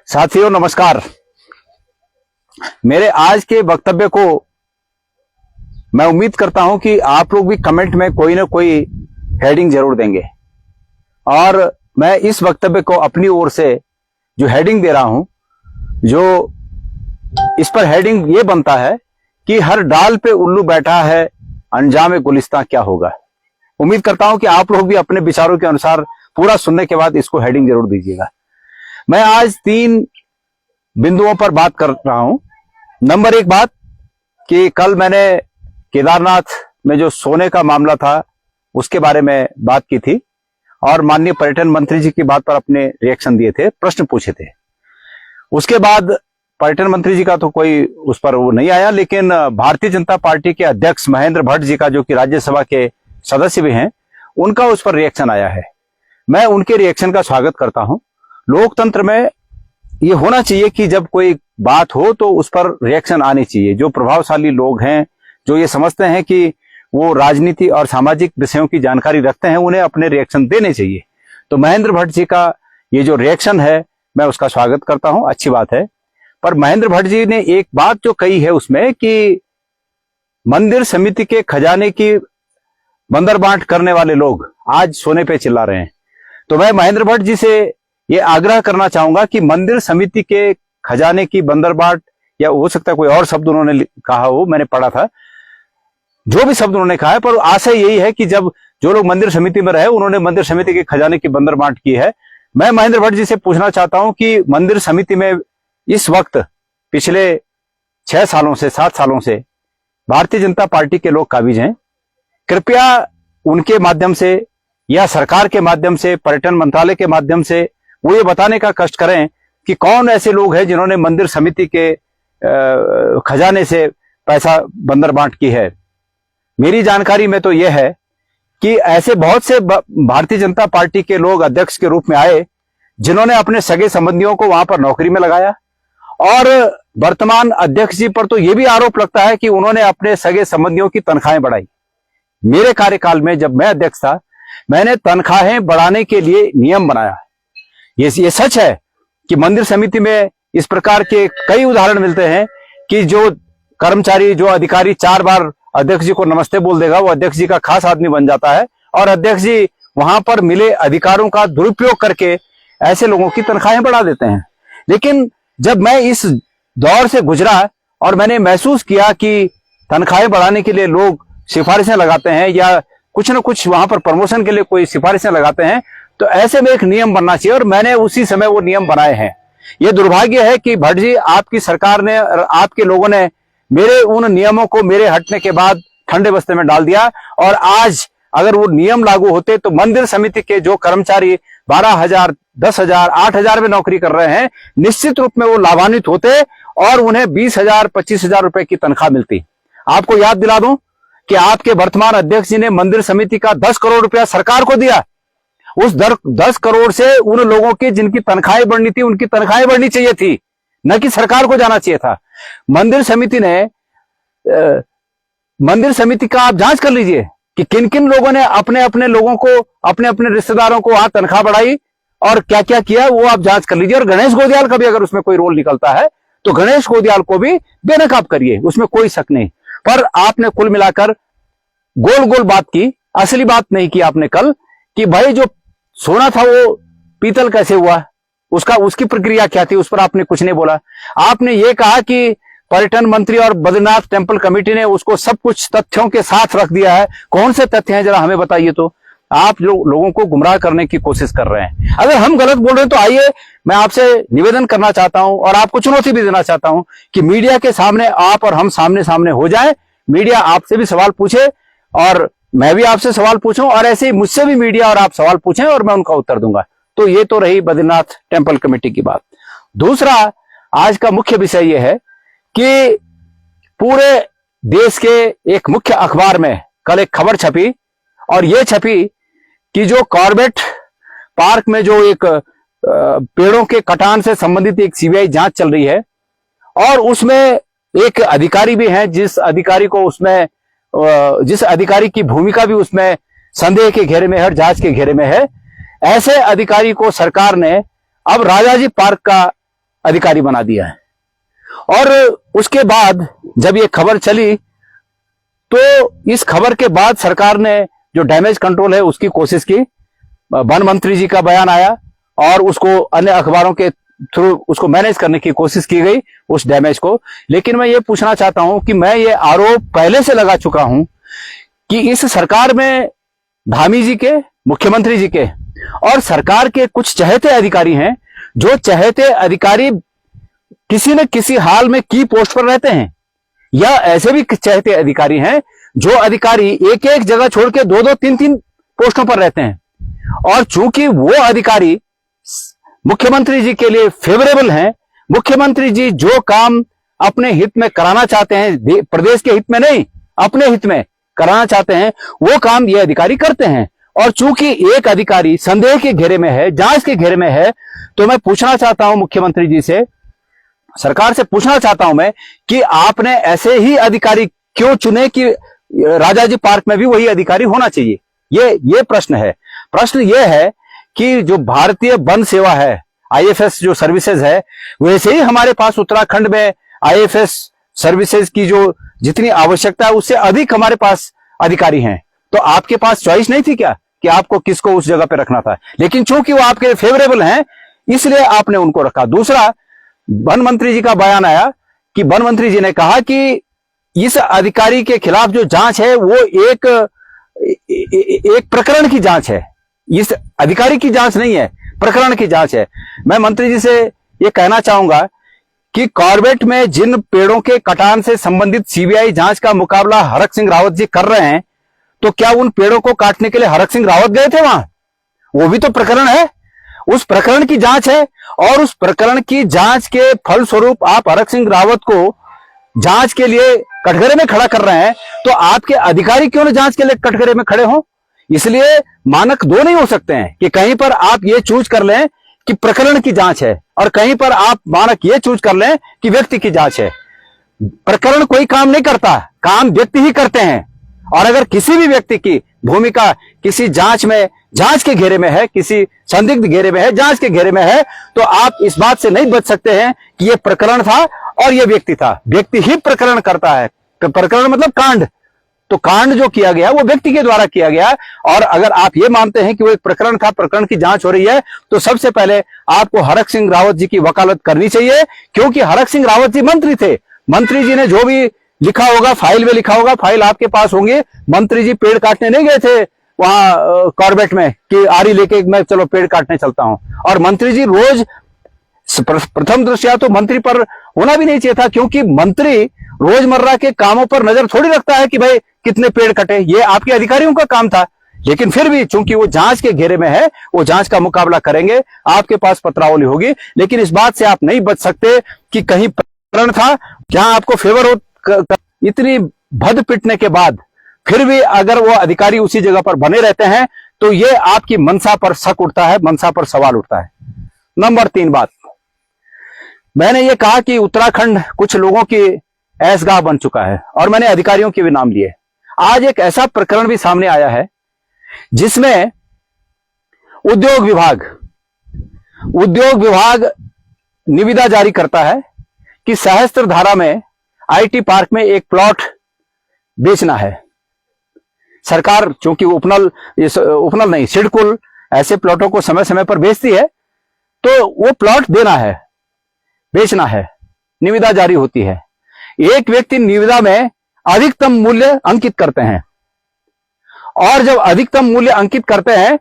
साथियों नमस्कार। मेरे आज के वक्तव्य को मैं उम्मीद करता हूं कि आप लोग भी कमेंट में कोई ना कोई हेडिंग जरूर देंगे और मैं इस वक्तव्य को अपनी ओर से जो हेडिंग दे रहा हूं, जो इस पर हेडिंग ये बनता है कि हर डाल पे उल्लू बैठा है, अंजाम गुलिस्तां क्या होगा। उम्मीद करता हूं कि आप लोग भी अपने विचारों के अनुसार पूरा सुनने के बाद इसको हेडिंग जरूर दीजिएगा। मैं आज 3 बिंदुओं पर बात कर रहा हूं। नंबर 1 बात कि कल मैंने केदारनाथ में जो सोने का मामला था उसके बारे में बात की थी और माननीय पर्यटन मंत्री जी की बात पर अपने रिएक्शन दिए थे, प्रश्न पूछे थे। उसके बाद पर्यटन मंत्री जी का तो कोई उस पर वो नहीं आया, लेकिन भारतीय जनता पार्टी के अध्यक्ष महेंद्र भट्ट जी का, जो कि राज्यसभा के सदस्य भी हैं, उनका उस पर रिएक्शन आया है। मैं उनके रिएक्शन का स्वागत करता हूं। लोकतंत्र में ये होना चाहिए कि जब कोई बात हो तो उस पर रिएक्शन आनी चाहिए। जो प्रभावशाली लोग हैं, जो ये समझते हैं कि वो राजनीति और सामाजिक विषयों की जानकारी रखते हैं, उन्हें अपने रिएक्शन देने चाहिए। तो महेंद्र भट्ट जी का ये जो रिएक्शन है, मैं उसका स्वागत करता हूं, अच्छी बात है। पर महेंद्र भट्ट जी ने एक बात जो कही है उसमें कि मंदिर समिति के खजाने की बंदरबांट करने वाले लोग आज सोने पे चिल्ला रहे हैं। तो मैं महेंद्र भट्ट जी से ये आग्रह करना चाहूंगा कि मंदिर समिति के खजाने की बंदरबांट, या हो सकता है कोई और शब्द उन्होंने कहा हो, मैंने पढ़ा था, जो भी शब्द उन्होंने कहा है, पर आशय यही है कि जब जो लोग मंदिर समिति में रहे उन्होंने मंदिर समिति के खजाने की बंदरबांट की है। मैं महेंद्र भट्ट जी से पूछना चाहता हूं कि मंदिर समिति में इस वक्त पिछले 6 सालों से 7 सालों से भारतीय जनता पार्टी के लोग काबिज हैं। कृपया उनके माध्यम से या सरकार के माध्यम से, पर्यटन मंत्रालय के माध्यम से वो ये बताने का कष्ट करें कि कौन ऐसे लोग हैं जिन्होंने मंदिर समिति के खजाने से पैसा बंदरबांट की है। मेरी जानकारी में तो यह है कि ऐसे बहुत से भारतीय जनता पार्टी के लोग अध्यक्ष के रूप में आए जिन्होंने अपने सगे संबंधियों को वहां पर नौकरी में लगाया, और वर्तमान अध्यक्ष जी पर तो यह भी आरोप लगता है कि उन्होंने अपने सगे संबंधियों की तनख्वाहें बढ़ाई। मेरे कार्यकाल में जब मैं अध्यक्ष था, मैंने तनख्वाहें बढ़ाने के लिए नियम बनाया। ये सच है कि मंदिर समिति में इस प्रकार के कई उदाहरण मिलते हैं कि जो कर्मचारी, जो अधिकारी 4 बार अध्यक्ष जी को नमस्ते बोल देगा, वो अध्यक्ष जी का खास आदमी बन जाता है और अध्यक्ष जी वहां पर मिले अधिकारों का दुरुपयोग करके ऐसे लोगों की तनख्वाहें बढ़ा देते हैं। लेकिन जब मैं इस दौर से गुजरा और मैंने महसूस किया कि तनख्वाहें बढ़ाने के लिए लोग सिफारिशें लगाते हैं या कुछ न कुछ वहां पर प्रमोशन के लिए कोई सिफारिशें लगाते हैं, तो ऐसे में एक नियम बनना चाहिए, और मैंने उसी समय वो नियम बनाए हैं। ये दुर्भाग्य है कि भट्ट जी, आपकी सरकार ने और आपके लोगों ने मेरे उन नियमों को मेरे हटने के बाद ठंडे बस्ते में डाल दिया, और आज अगर वो नियम लागू होते तो मंदिर समिति के जो कर्मचारी 12,000, 10,000, 8,000 में नौकरी कर रहे हैं, निश्चित रूप में वो लाभान्वित होते और उन्हें 20,000, 25,000 रुपए की तनख्वाह मिलती। आपको याद दिला दूं कि आपके वर्तमान अध्यक्ष जी ने मंदिर समिति का 10 करोड़ रुपया सरकार को दिया। उस 10 करोड़ से उन लोगों की जिनकी तनख्वाहें बढ़नी थी, उनकी तनख्वाहें बढ़नी चाहिए थी, न कि सरकार को जाना चाहिए था। मंदिर समिति का आप जांच कर लीजिए कि किन किन लोगों ने अपने अपने लोगों को, अपने अपने रिश्तेदारों को वहां तनख्वाह बढ़ाई और क्या क्या किया, वो आप जांच कर लीजिए। और गणेश गोदियाल का भी अगर उसमें कोई रोल निकलता है तो गणेश गोदियाल को भी बेनकाब करिए, उसमें कोई शक नहीं। पर आपने कुल मिलाकर गोल गोल बात की, असली बात नहीं की आपने कल, कि भाई जो सोना था वो पीतल कैसे हुआ, उसकी प्रक्रिया क्या थी, उस पर आपने कुछ नहीं बोला। आपने ये कहा कि पर्यटन मंत्री और बद्रीनाथ टेम्पल कमेटी ने उसको सब कुछ तथ्यों के साथ रख दिया है। कौन से तथ्य हैं जरा हमें बताइए। तो आप लोगों को गुमराह करने की कोशिश कर रहे हैं। अगर हम गलत बोल रहे हैं तो आइए, मैं आपसे निवेदन करना चाहता हूं और आपको चुनौती भी देना चाहता हूं कि मीडिया के सामने आप और हम सामने सामने हो जाएं, मीडिया आपसे भी सवाल पूछे और मैं भी आपसे सवाल पूछूं, और ऐसे ही मुझसे भी मीडिया और आप सवाल पूछें और मैं उनका उत्तर दूंगा। तो ये तो रही बद्रीनाथ टेम्पल कमेटी की बात। दूसरा, आज का मुख्य विषय यह है कि पूरे देश के एक मुख्य अखबार में कल एक खबर छपी, और यह छपी कि जो कॉर्बेट पार्क में जो एक पेड़ों के कटान से संबंधित एक सीबीआई जांच चल रही है, और उसमें एक अधिकारी भी है जिस अधिकारी की भूमिका भी उसमें संदेह के घेरे में है और जांच के घेरे में है। ऐसे अधिकारी को सरकार ने अब राजाजी पार्क का अधिकारी बना दिया है। और उसके बाद जब ये खबर चली तो इस खबर के बाद सरकार ने जो डैमेज कंट्रोल है उसकी कोशिश की। वन मंत्री जी का बयान आया और उसको अन्य अखबारों के थ्रू उसको मैनेज करने की कोशिश की गई उस डैमेज को। लेकिन मैं ये पूछना चाहता हूं कि मैं ये आरोप पहले से लगा चुका हूं कि इस सरकार में धामी जी के, मुख्यमंत्री जी के और सरकार के कुछ चहेते अधिकारी हैं, जो चहेते अधिकारी किसी न किसी हाल में की पोस्ट पर रहते हैं, या ऐसे भी चहेते अधिकारी हैं जो अधिकारी एक एक जगह छोड़ के दो दो तीन तीन पोस्टों पर रहते हैं। और चूंकि वो अधिकारी मुख्यमंत्री जी के लिए फेवरेबल हैं, मुख्यमंत्री जी जो काम अपने हित में कराना चाहते हैं, प्रदेश के हित में नहीं अपने हित में कराना चाहते हैं, वो काम ये अधिकारी करते हैं। और चूंकि एक अधिकारी संदेह के घेरे में है, जांच के घेरे में है, तो मैं पूछना चाहता हूं मुख्यमंत्री जी से, सरकार से पूछना चाहता हूं मैं कि आपने ऐसे ही अधिकारी क्यों चुने कि राजाजी पार्क में भी वही अधिकारी होना चाहिए? ये प्रश्न है। प्रश्न ये है कि जो भारतीय वन सेवा है, आईएफएस जो सर्विसेज है, वैसे ही हमारे पास उत्तराखंड में आईएफएस सर्विसेज की जो जितनी आवश्यकता है उससे अधिक हमारे पास अधिकारी हैं। तो आपके पास चॉइस नहीं थी क्या कि आपको किसको उस जगह पे रखना था? लेकिन चूंकि वो आपके फेवरेबल हैं इसलिए आपने उनको रखा। दूसरा, वन मंत्री जी का बयान आया कि वन मंत्री जी ने कहा कि इस अधिकारी के खिलाफ जो जांच है वो एक प्रकरण की जांच है, इस अधिकारी की जांच नहीं है, प्रकरण की जांच है। मैं मंत्री जी से ये कहना चाहूंगा कि कॉर्बेट में जिन पेड़ों के कटान से संबंधित सीबीआई जांच का मुकाबला हरक सिंह रावत जी कर रहे हैं, तो क्या उन पेड़ों को काटने के लिए हरक सिंह रावत गए थे वहां? वो भी तो प्रकरण है, उस प्रकरण की जांच है। और उस प्रकरण की जांच के फलस्वरूप आप हरक सिंह रावत को जांच के लिए कटघरे में खड़ा कर रहे हैं, तो आपके अधिकारी क्यों ना जांच के लिए कटघरे में खड़े हों? इसलिए मानक दो नहीं हो सकते हैं कि कहीं पर आप ये चूज कर लें कि प्रकरण की जांच है और कहीं पर आप मानक ये चूज कर लें कि व्यक्ति की जांच है। प्रकरण कोई काम नहीं करता, काम व्यक्ति ही करते हैं। और अगर किसी भी व्यक्ति की भूमिका किसी जांच में, जांच के घेरे में है, किसी संदिग्ध घेरे में है, जांच के घेरे में है, तो आप इस बात से नहीं बच सकते हैं कि यह प्रकरण था और यह व्यक्ति था। व्यक्ति ही प्रकरण करता है, तो प्रकरण मतलब कांड, तो कांड जो किया गया वो व्यक्ति के द्वारा किया गया। और अगर आप ये मानते हैं कि वो एक प्रकरण था, प्रकरण की जांच हो रही है, तो सबसे पहले आपको हरक सिंह रावत जी की वकालत करनी चाहिए, क्योंकि हरक सिंह रावत जी मंत्री थे। मंत्री जी ने जो भी लिखा होगा, फाइल में लिखा होगा, फाइल आपके पास होंगे। मंत्री जी पेड़ काटने नहीं गए थे वहां कॉर्बेट में कि आरी लेके मैं चलो पेड़ काटने चलता हूं। और मंत्री जी रोज, प्रथम दृष्टया तो मंत्री पर होना भी नहीं चाहिए था, क्योंकि मंत्री रोजमर्रा के कामों पर नजर थोड़ी रखता है कि भाई कितने पेड़ कटे, ये आपके अधिकारियों का काम था। लेकिन फिर भी चूंकि वो जांच के घेरे में है, वो जांच का मुकाबला करेंगे, आपके पास पत्रावली होगी। लेकिन इस बात से आप नहीं बच सकते कि कहीं प्रकरण था जहां आपको फेवर हो। इतनी भद पिटने के बाद फिर भी अगर वो अधिकारी उसी जगह पर बने रहते हैं, तो ये आपकी मनसा पर शक उठता है, मनसा पर सवाल उठता है। नंबर 3 बात, मैंने ये कहा कि उत्तराखंड कुछ लोगों की ऐशगाह बन चुका है और मैंने अधिकारियों के भी नाम लिए। आज एक ऐसा प्रकरण भी सामने आया है जिसमें उद्योग विभाग निविदा जारी करता है कि सहस्त्रधारा में आईटी पार्क में एक प्लॉट बेचना है। सरकार चूंकि उपनल नहीं, सिडकुल ऐसे प्लॉटों को समय समय पर बेचती है, तो वो प्लॉट देना है, बेचना है, निविदा जारी होती है। एक व्यक्ति निविदा में अधिकतम मूल्य अंकित करते हैं और जब अधिकतम मूल्य अंकित करते हैं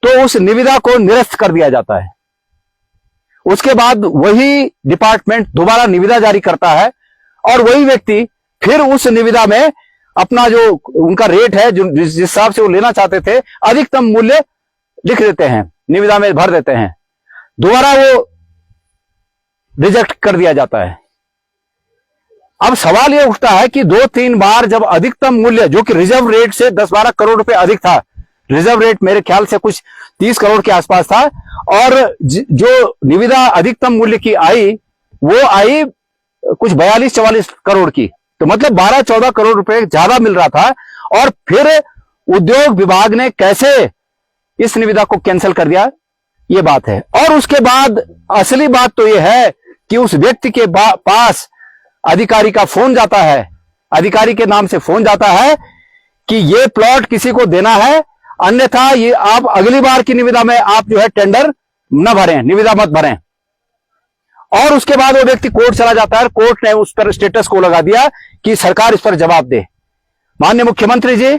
तो उस निविदा को निरस्त कर दिया जाता है। उसके बाद वही डिपार्टमेंट दोबारा निविदा जारी करता है और वही व्यक्ति फिर उस निविदा में अपना जो उनका रेट है, जो जिस हिसाब से वो लेना चाहते थे, अधिकतम मूल्य लिख देते हैं, निविदा में भर देते हैं, दोबारा वो रिजेक्ट कर दिया जाता है। अब सवाल यह उठता है कि 2-3 बार जब अधिकतम मूल्य, जो कि रिजर्व रेट से 10-12 करोड़ रुपए अधिक था, रिजर्व रेट मेरे ख्याल से कुछ 30 करोड़ के आसपास था, और जो निविदा अधिकतम मूल्य की आई वो आई कुछ 42-44 करोड़ की, तो मतलब 12-14 करोड़ रुपए ज्यादा मिल रहा था। और फिर उद्योग विभाग ने कैसे इस निविदा को कैंसिल कर दिया, ये बात है। और उसके बाद असली बात तो यह है कि उस व्यक्ति के पास अधिकारी का फोन जाता है, अधिकारी के नाम से फोन जाता है कि ये प्लॉट किसी को देना है, अन्यथा ये आप अगली बार की निविदा में आप जो है टेंडर न भरें, निविदा मत भरें। और उसके बाद वो व्यक्ति कोर्ट चला जाता है, कोर्ट ने उस पर स्टेटस को लगा दिया कि सरकार इस पर जवाब दे। माननीय मुख्यमंत्री जी,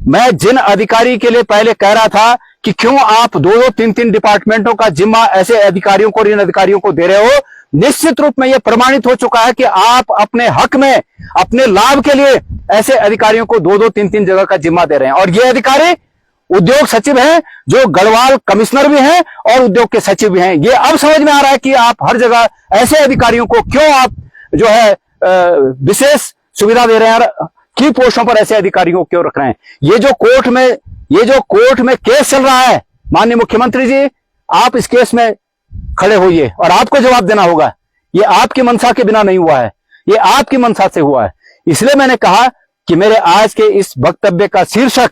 मैं जिन अधिकारी के लिए पहले कह रहा था कि क्यों आप 2-2, 3-3 डिपार्टमेंटों का जिम्मा ऐसे अधिकारियों को, इन अधिकारियों को दे रहे हो, निश्चित रूप में यह प्रमाणित हो चुका है कि आप अपने हक में, अपने लाभ के लिए ऐसे अधिकारियों को 2-2, 3-3 जगह का जिम्मा दे रहे हैं। और ये अधिकारी उद्योग सचिव हैं, जो गढ़वाल कमिश्नर भी हैं और उद्योग के सचिव भी हैं। ये अब समझ में आ रहा है कि आप हर जगह ऐसे अधिकारियों को क्यों आप जो है विशेष सुविधा दे रहे हैं, की पोस्टों पर ऐसे अधिकारियों को क्यों रख रहे हैं। ये जो कोर्ट में केस चल रहा है, माननीय मुख्यमंत्री जी, आप इस केस में खड़े होइए और आपको जवाब देना होगा। ये आपकी मंशा के बिना नहीं हुआ है, ये आपकी मंशा से हुआ है। इसलिए मैंने कहा कि मेरे आज के इस वक्तव्य का शीर्षक,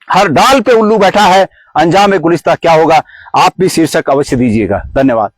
हर डाल पे उल्लू बैठा है, अंजाम गुलिस्ता क्या होगा, आप भी शीर्षक अवश्य दीजिएगा। धन्यवाद।